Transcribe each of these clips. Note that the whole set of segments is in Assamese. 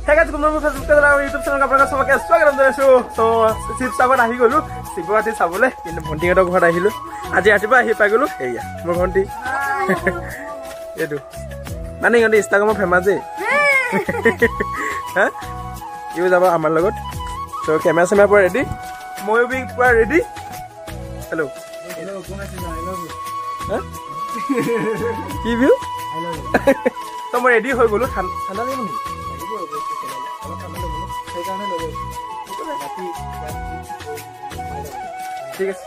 Hey guys, welcome to my YouTube channel. আপোনালোক সবকে স্বাগতম জনাইছো। সো শিৱসাগৰত আহি গলো শিৱৰাত্ৰি চাবলৈ, কিন্তু ভণ্টিহঁতৰ ঘৰত আহিলো। আজি ৰাতিপুৱা আহি পাই গলো। এয়া মোৰ ভণ্টি এইটো মানে ইহঁতে ইনষ্টাগ্ৰামত ফেমাছ যে হা ইও যাব আমাৰ লগত। তো কেমেৰা চেমেৰা পুৰা ৰেডি, ময়ো বি পুৰা ৰেডি। হেল্ল' কি ভিউ তো মই ৰেডি হৈ গলো। ঠাণ্ডা লাগিব নেকি? ঠিক আছে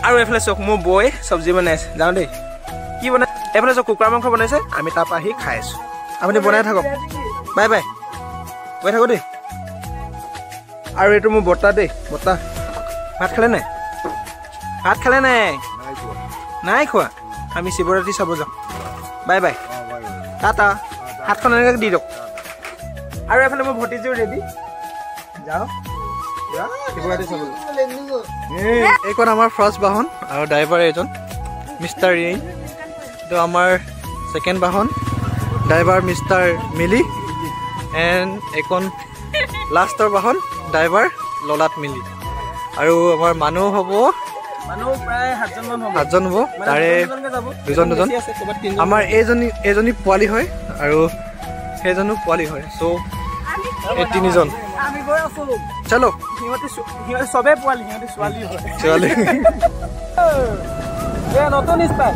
আৰু এফালে চক মোৰ বৈ চব্জি বনাইছে। যাওঁ দেই কি বনাই। এফালে চক কুকুৰা মাংস বনাইছে, আমি তাৰ পৰা আহি খাই আছো। আপুনি বনাই থাকক। বাই বাই, গৈ থাকো দেই। আৰু এইটো মোৰ বৰ্তা দেই। বৰ্তা ভাত খালে নাই? ভাত খালে নাই? নাই খোৱা। আমি শিৱৰাত্ৰি চাব যাওঁ। Bye bye, Tata. হাতখন এনেকৈ দি দিয়ক। আৰু এফালে মোৰ ভতিজিও ৰেডি। যাওঁ এইখন আমাৰ ফাৰ্ষ্ট বাহন আৰু ড্ৰাইভাৰ এজন মিষ্টাৰ ৰেইন। এইটো আমাৰ ছেকেণ্ড বাহন, ড্ৰাইভাৰ মিষ্টাৰ মিলি। এণ্ড এইখন লাষ্টৰ বাহন, ড্ৰাইভাৰ ললাট মিলি। আৰু আমাৰ মানুহ হ'ব প্ৰায় 7জন হ'ব, তাৰে দুজন আমাৰ এইজনী পোৱালি হয় আৰু সেইজনো পোৱালি হয়। চ' এই 3জন চলো। চবে পোৱালি, সিহঁতে ছোৱালী হয়। ছোৱালী নতুন ষ্টাইল।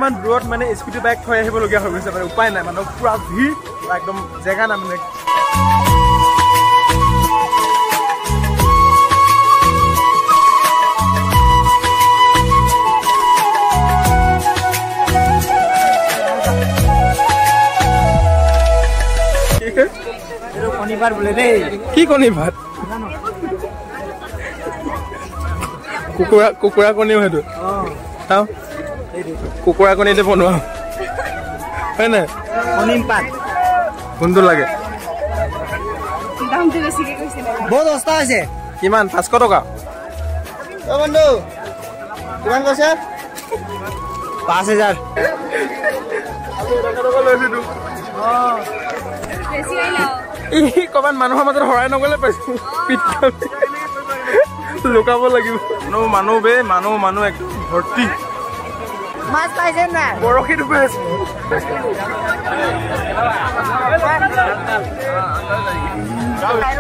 মান দূৰত মানে স্কুটি বাইক থৈ আহিবলগীয়া হৈ গৈছে। মানে উপায় নাই, মানে পুৰা ভিৰ, একদম জেগা নাই মানে। কণী ভাত বোলে দেই। কি কণী ভাত? কুকুৰা কণীও সেইটো চাওঁ। কুকুৰা কণীতে বনোৱা হয় নাই? কোনটো লাগে? বহুত সস্তা হৈছে। কিমান? 500 টকা। বন্ধু কিমান কৈছে? 5000। ক'ৰবাত মানুহৰ মাজত হৰাই নগলে পাইছো। লুকাব লাগিব। মানুহ বে, মানুহ একদম ভৰ্তি। মাছ পাইছে নাই? বৰশীটো পাইছে।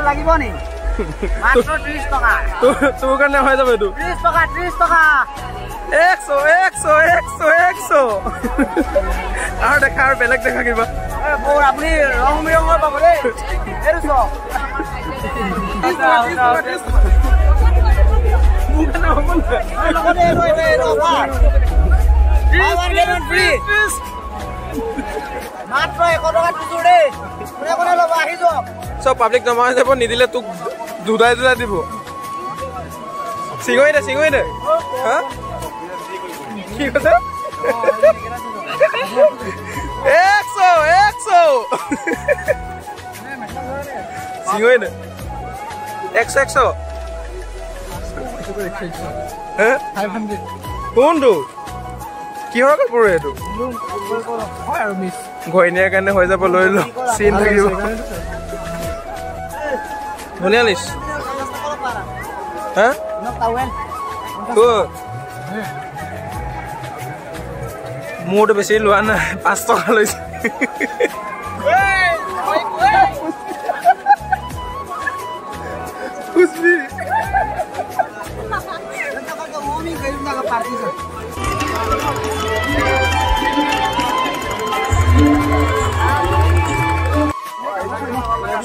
লাগিব নি? মাত্ৰ 30 টকা। তোৰ কাৰণে হৈ যাব এইটো। 30 টকা 30 টকা। 100 আৰু দেখা, আৰু বেলেগ দেখা কিবা। আপুনি ৰং বিৰঙৰ পাব দেই। এইটো চক মাত্ৰ 100 টকা দিছো দেই। কোনে ল'ব আহি যাওক। চব পাব্লিক জমা হৈ যাব, নিদিলে তোক দুদাই দিব। চিঙৰি দে হা কি কৈছে? 100 চিঙৰি দে। 100 কোনটো? কিহৰ কাপোৰ এইটো? ঘৈণীয়াৰ কাৰণে হৈ যাব, লৈ লো। চিন থাকিব। ধুনীয়া লিছ। হা মোৰতো বেছি লোৱা নাই, 5 টকা লৈছে।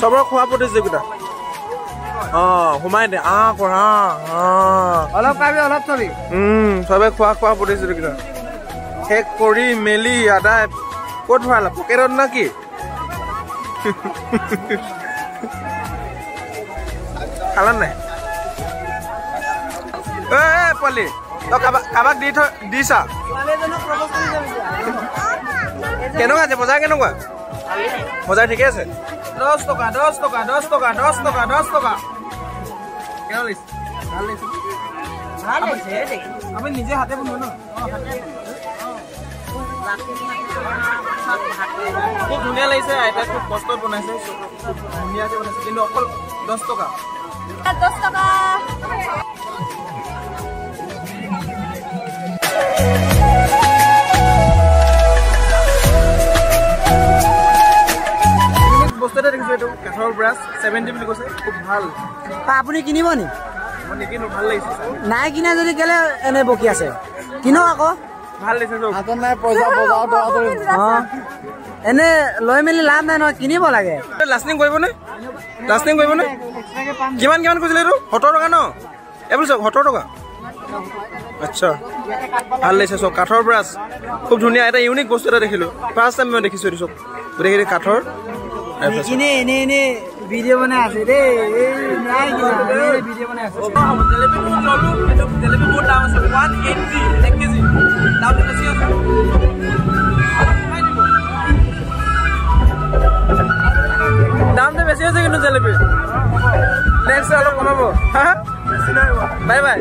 চবৰ খোৱা প্ৰতিযোগিতা। সোমাই দে। কৰা অলপ পাবি অলপ থবি। চবে খোৱা প্ৰতিযোগিতা শেষ কৰি মেলি আদায়। ক'ত ভৰালা? পকেটত না কি? খালা নাই? পোৱালি তই কাৰোবাক দিছা? কেনেকুৱা আছে বজাৰ? কেনেকুৱা বজাৰ ঠিকে আছে 10 টকা 10 টকা 10 টকা 10 টকা 10 টকা কেনে লৈছে ভাল লৈছে আপুনি নিজে হাতে বনোৱা ন খুব ধুনীয়া লাগিছে আইতা খুব কষ্টত বনাইছে ধুনীয়াকে বনাইছে কিন্তু অকল 10 টকা 10 টকা বস্তুটা দেখিছো এইটো কাঠৰ ব্ৰাছ 70 বুলি কৈছে খুব ভাল আপুনি কিনিব নি মই নিকিনো ভাল লাগিছে নাই কিনা যদি কেলে এনে বকি আছে কিনো আকৌ ভাল লাগিছে চব হাতত নাই পইচা বজাৰত এনে লৈ মেলি লাভ নাই নহয় কিনিব লাগে লাষ্টিং কৰিবনে কিমান কৈছিলে এইটো 70 টকা ন এইবোৰ চব 70 টকা আচ্ছা ভাল লাগিছে চব কাঠৰ ব্ৰাছ খুব ধুনীয়া এটা ইউনিক বস্তু এটা দেখিলো ফাৰ্ষ্ট টাইম মই দেখিছো এইটো চব গোটেইখিনি কাঠৰ কিনে এনে ভিডিঅ' বনাই আছে দেই নাই কিনা ভিডিঅ' বনাই আছে জেলেপি বহুত দাম আছে 180 1 কেজি দাম বেছি আছে দামটো বেছি আছে কিন্তু জেলেপি নেক্সট অলপ কমাব বাই বাই